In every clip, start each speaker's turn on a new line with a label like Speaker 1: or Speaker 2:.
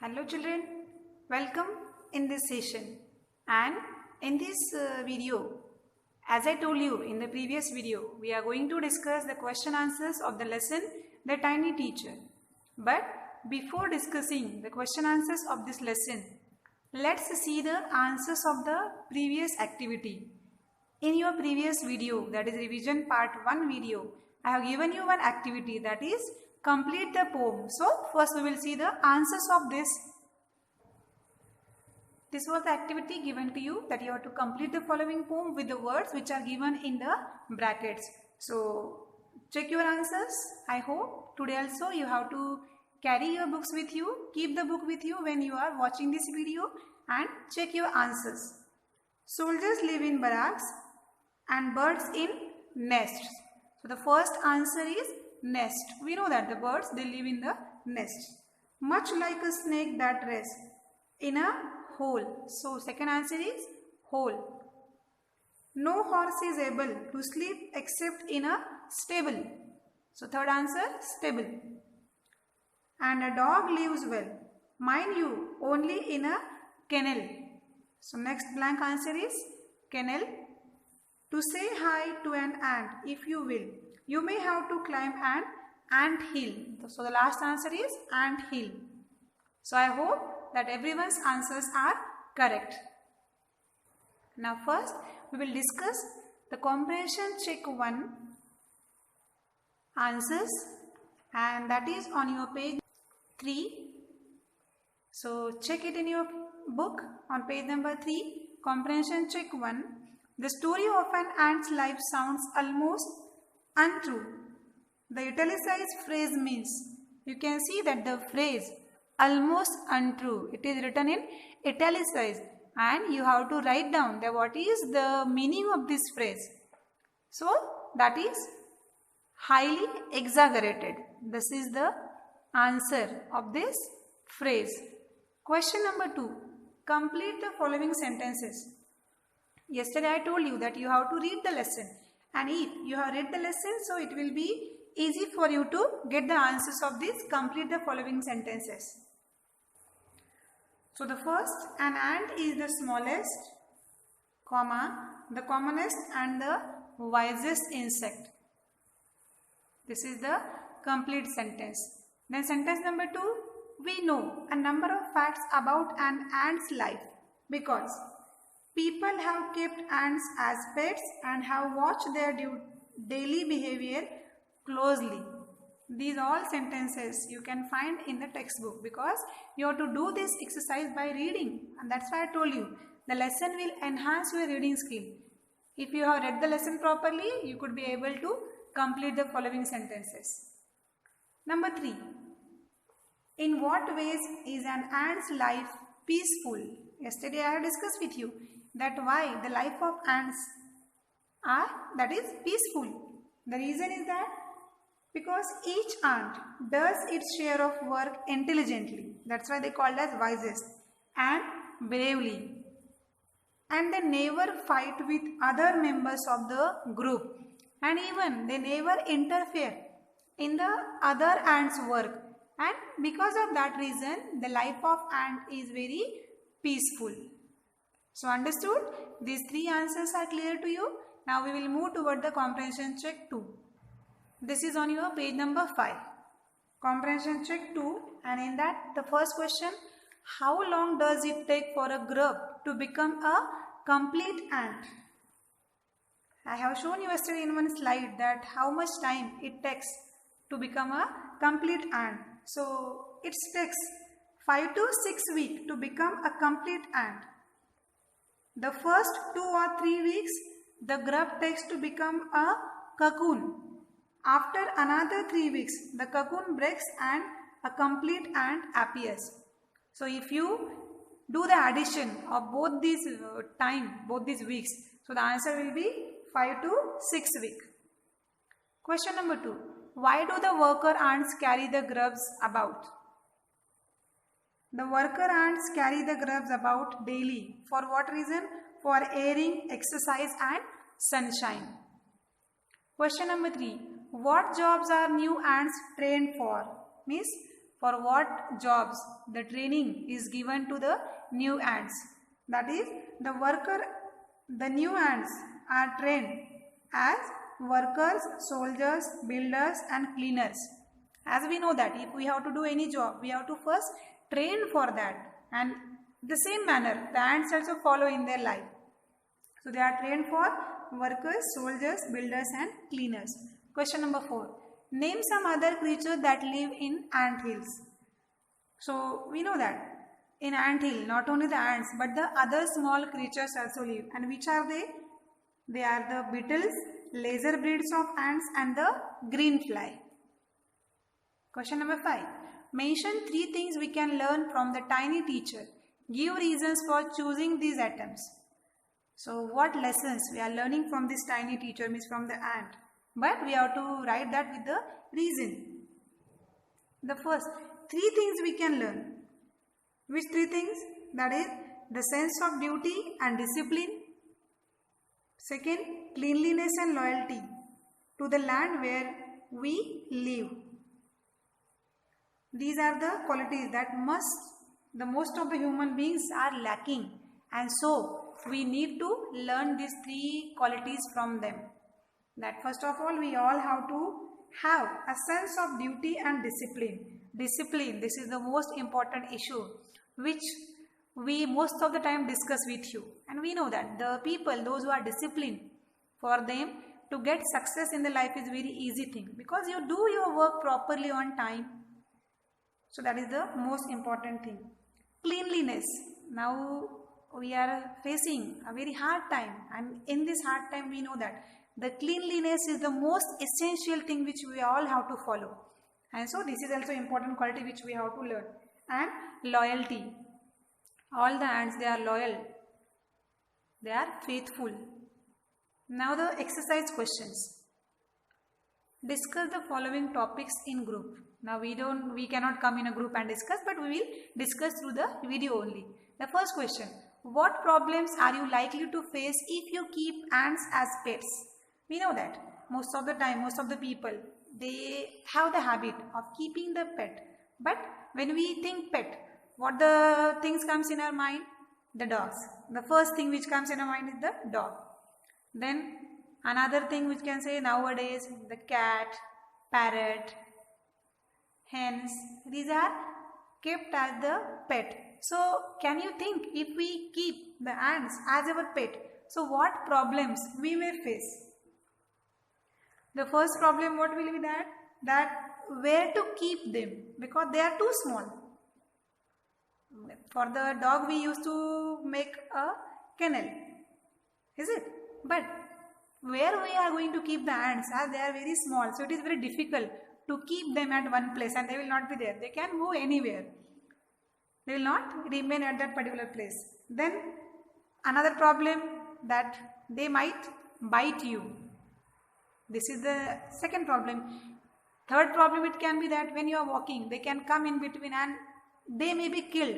Speaker 1: Hello children, welcome in this session and in this video, as I told you in the previous video, we are going to discuss the question answers of the lesson The Tiny Teacher. But before discussing the question answers of this lesson, let's see the answers of the previous activity. In your previous video, that is revision part 1 video, I have given you one activity, that is complete the poem. So first we will see the answers of this. This was the activity given to you, that you have to complete the following poem with the words which are given in the brackets. So check your answers. I hope today also you have to carry your books with you. Keep the book with you when you are watching this video and check your answers. Soldiers live in barracks and birds in nests. So the first answer is nest. We know that the birds, they live in the nest. Much like a snake that rests in a hole. So second answer is hole. No horse is able to sleep except in a stable. So third answer, stable. And a dog lives well, mind you, only in a kennel. So next blank answer is kennel. To say hi to an ant, if you will, you may have to climb an ant hill. So the last answer is ant hill. So I hope that everyone's answers are correct. Now first we will discuss the comprehension check 1 answers, and that is on your page 3. So check it in your book on page number 3, comprehension check 1. The story of an ant's life sounds almost untrue. The italicized phrase means, you can see that the phrase almost untrue, it is written in italicized, and you have to write down that what is the meaning of this phrase. So that is highly exaggerated. This is the answer of this phrase. Question number 2. Complete the following sentences. Yesterday I told you that you have to read the lesson, and if you have read the lesson, so it will be easy for you to get the answers of this. Complete the following sentences. So the first, an ant is the smallest, comma, the commonest and the wisest insect. This is the complete sentence. Then sentence number 2, we know a number of facts about an ant's life because people have kept ants as pets and have watched their daily behavior closely. These all sentences you can find in the textbook, because you have to do this exercise by reading, and that's why I told you the lesson will enhance your reading skill. If you have read the lesson properly, you could be able to complete the following sentences. Number 3. In what ways is an ant's life peaceful? Yesterday I have discussed with you that why the life of ants that is peaceful. The reason is that because each ant does its share of work intelligently. That's why they called as wisest, and bravely. And they never fight with other members of the group, and even they never interfere in the other ants' work. And because of that reason, the life of ant is very peaceful. So understood? These 3 answers are clear to you. Now we will move toward the comprehension check 2. This is on your page number 5. Comprehension check 2, and in that the first question, how long does it take for a grub to become a complete ant? I have shown you yesterday in one slide that how much time it takes to become a complete ant. So it takes 5 to 6 weeks to become a complete ant. The first 2 or 3 weeks the grub takes to become a cocoon. After another 3 weeks the cocoon breaks and a complete ant appears. So if you do the addition of both these both these weeks, so the answer will be 5 to 6 weeks. Question number 2. Why do the worker ants carry the grubs about? The worker ants carry the grubs about daily. For what reason? For airing, exercise and sunshine. Question number 3. What jobs are new ants trained for? Means for what jobs the training is given to the new ants. That is, the new ants are trained as workers, soldiers, builders and cleaners. As we know that if we have to do any job, we have to first train for that, and the same manner the ants also follow in their life. So they are trained for workers, soldiers, builders and cleaners. Question number 4. Name some other creatures that live in ant hills. So we know that in ant hill, not only the ants but the other small creatures also live. And which are they? They are the beetles, laser breeds of ants and the green fly. Question number 5. Mention 3 things we can learn from the tiny teacher. Give reasons for choosing these atoms. So what lessons we are learning from this tiny teacher, means from the ant. But we have to write that with the reason. The first, 3 things we can learn. Which 3 things? That is the sense of duty and discipline. Second, cleanliness and loyalty to the land where we live. These are the qualities that the most of the human beings are lacking, and so we need to learn these 3 qualities from them. That first of all, we all have to have a sense of duty and discipline. Discipline, this is the most important issue which we most of the time discuss with you. And we know that the people, those who are disciplined, for them to get success in the life is very easy thing, because you do your work properly on time. So that is the most important thing. Cleanliness. Now we are facing a very hard time, and in this hard time we know that the cleanliness is the most essential thing which we all have to follow. And so this is also important quality which we have to learn. And loyalty. All the ants, they are loyal. They are faithful. Now the exercise questions. Discuss the following topics in group. Now we cannot come in a group and discuss, but we will discuss through the video only. The first question. What problems are you likely to face if you keep ants as pets? We know that most of the time, most of the people, they have the habit of keeping the pet. But when we think pet, what the things comes in our mind? The dogs. The first thing which comes in our mind is the dog. Then another thing which can say nowadays, the cat, parrot, hens, these are kept as the pet. So can you think, if we keep the ants as our pet, so what problems we may face? The first problem, what will be that? That where to keep them, because they are too small. For the dog we used to make a kennel, is it? But where we are going to keep the ants, as they are very small, so it is very difficult to keep them at one place, and they will not be there. They can go anywhere. They will not remain at that particular place. Then another problem, that they might bite you. This is the second problem. Third problem, it can be that when you are walking, they can come in between and they may be killed.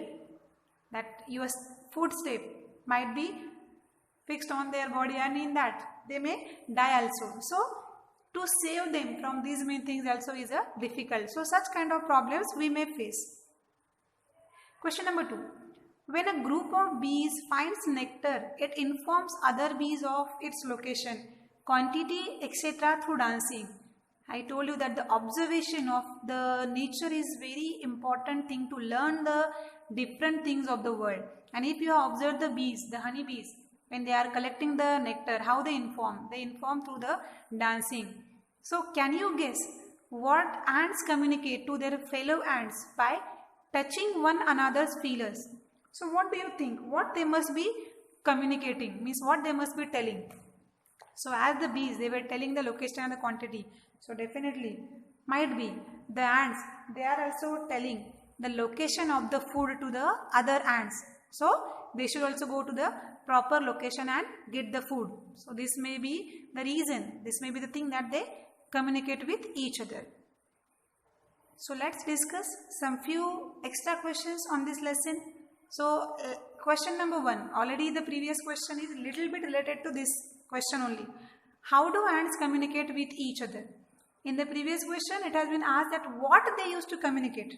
Speaker 1: That your footstep might be fixed on their body, and in that they may die also. So to save them from these many things also is difficult. So such kind of problems we may face. Question number 2. When a group of bees finds nectar, it informs other bees of its location, quantity, etc. through dancing. I told you that the observation of the nature is very important thing to learn the different things of the world. And if you observe the bees, the honey bees, when they are collecting the nectar, how they inform? They inform through the dancing. So can you guess what ants communicate to their fellow ants? By touching one another's feelers. So what do you think? What they must be communicating? Means what they must be telling? So as the bees, they were telling the location and the quantity. So definitely might be the ants, they are also telling the location of the food to the other ants. So they should also go to the proper location and get the food. So this may be the reason, this may be the thing that they communicate with each other. So let's discuss some few extra questions on this lesson. So question number 1, already the previous question is little bit related to this question only. How do ants communicate with each other? In the previous question, it has been asked that what they used to communicate.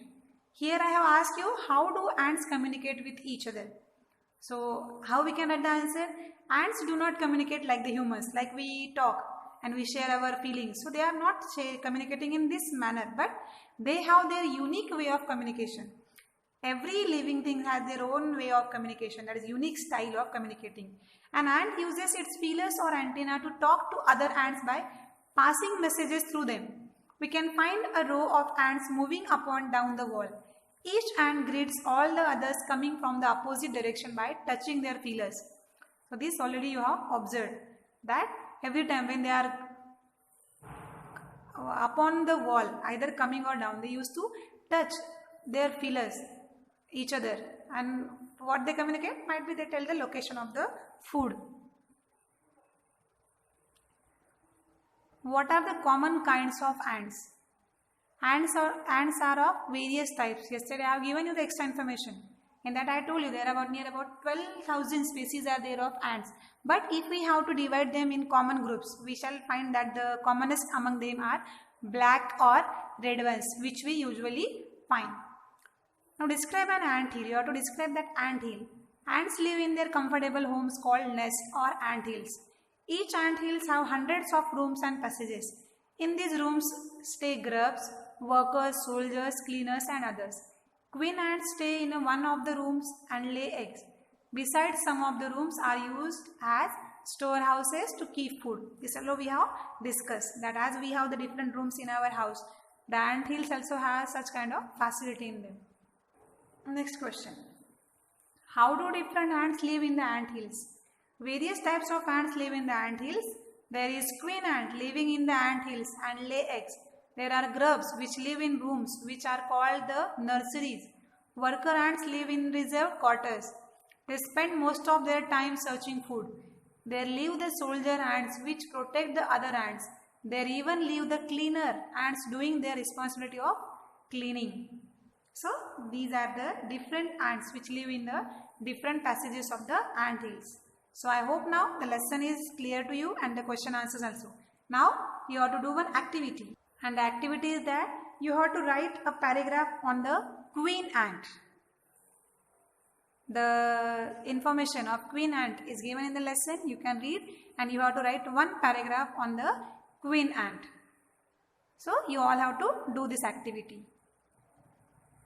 Speaker 1: Here I have asked you, how do ants communicate with each other? So how we can write the answer? Ants do not communicate like the humans, like we talk and we share our feelings. So they are not communicating in this manner, but they have their unique way of communication. Every living thing has their own way of communication, that is unique style of communicating. An ant uses its feelers or antenna to talk to other ants by passing messages through them. We can find a row of ants moving up and down the wall. Each ant greets all the others coming from the opposite direction by touching their feelers. So this already you have observed, that every time when they are upon the wall, either coming or down, they used to touch their feelers each other, and what they communicate might be they tell the location of the food. What are the common kinds of ants? Ants are of various types. Yesterday I have given you the extra information. In that I told you there are near about 12,000 species are there of ants. But if we have to divide them in common groups, we shall find that the commonest among them are black or red ones, which we usually find. Now describe an ant hill. You have to describe that ant hill. Ants live in their comfortable homes called nests or ant hills. Each ant hills have hundreds of rooms and passages. In these rooms stay grubs, workers, soldiers, cleaners and others. Queen ants stay in one of the rooms and lay eggs. Besides, some of the rooms are used as storehouses to keep food. This alone we have discussed, that as we have the different rooms in our house, the ant hills also have such kind of facility in them. Next question. How do different ants live in the ant hills? Various types of ants live in the ant hills. There is queen ant living in the ant hills and lay eggs. There are grubs which live in rooms which are called the nurseries. Worker ants live in reserved quarters. They spend most of their time searching food. There live the soldier ants which protect the other ants. There even live the cleaner ants doing their responsibility of cleaning. So these are the different ants which live in the different passages of the ant hills. So I hope now the lesson is clear to you and the question answers also. Now you have to do one activity, and the activity is that you have to write a paragraph on the queen ant. The information of queen ant is given in the lesson. You can read and you have to write one paragraph on the queen ant. So you all have to do this activity.